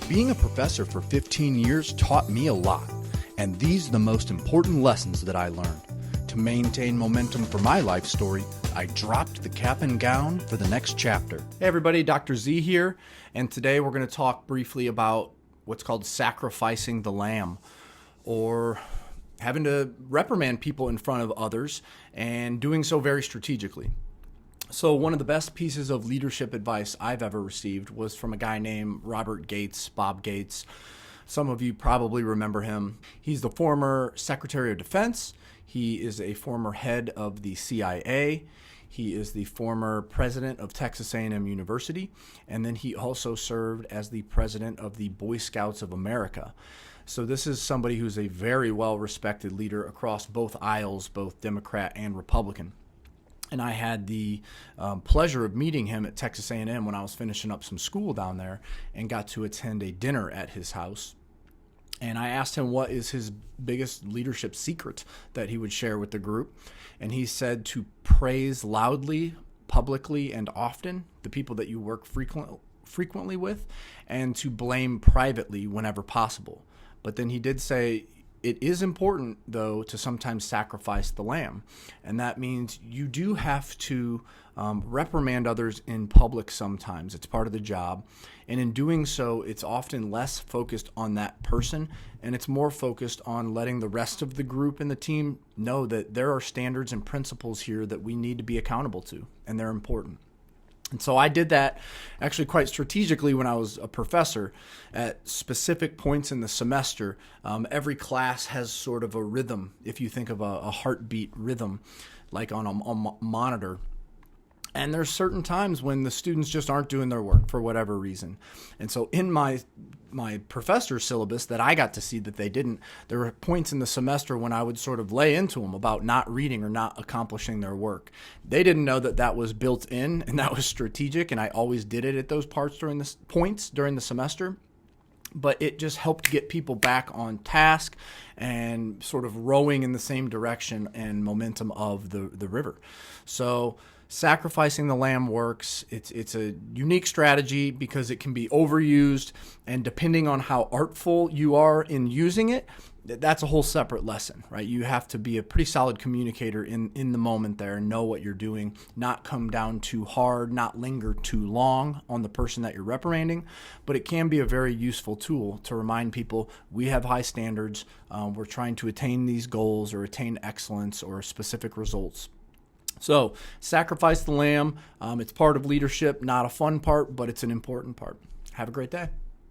Being a professor for 15 years taught me a lot, and these are the most important lessons that I learned. To maintain momentum for my life story, I dropped the cap and gown for the next chapter. Hey everybody, Dr. Z here, and today we're going to talk briefly about what's called sacrificing the lamb, or having to reprimand people in front of others and doing so very strategically. So one of the best pieces of leadership advice I've ever received was from a guy named Robert Gates, Bob Gates. Some of you probably remember him. He's the former Secretary of Defense. He is a former head of the CIA. He is the former president of Texas A&M University. And then he also served as the president of the Boy Scouts of America. So this is somebody who's a very well-respected leader across both aisles, both Democrat and Republican. And I had the pleasure of meeting him at Texas A&M when I was finishing up some school down there and got to attend a dinner at his house. And I asked him what is his biggest leadership secret that he would share with the group. And he said to praise loudly, publicly, and often the people that you work frequently with, and to blame privately whenever possible. But then he did say, it is important, though, to sometimes sacrifice the lamb. And that means you do have to reprimand others in public sometimes. It's part of the job. And in doing so, it's often less focused on that person, and it's more focused on letting the rest of the group and the team know that there are standards and principles here that we need to be accountable to, and they're important. And so I did that actually quite strategically when I was a professor at specific points in the semester. Every class has sort of a rhythm, if you think of a heartbeat rhythm, like on a monitor. And there's certain times when the students just aren't doing their work for whatever reason. And so in my professor's syllabus that I got to see that they didn't, there were points in the semester when I would sort of lay into them about not reading or not accomplishing their work. They didn't know that that was built in and that was strategic, and I always did it at those points during the semester. But it just helped get people back on task and sort of rowing in the same direction and momentum of the river. So sacrificing the lamb works. It's a unique strategy because it can be overused, and depending on how artful you are in using it, that's a whole separate lesson, right? You have to be a pretty solid communicator in the moment there and know what you're doing, not come down too hard, not linger too long on the person that you're reprimanding. But it can be a very useful tool to remind people we have high standards. We're trying to attain these goals or attain excellence or specific results. So sacrifice the lamb. It's part of leadership, not a fun part, but it's an important part. Have a great day.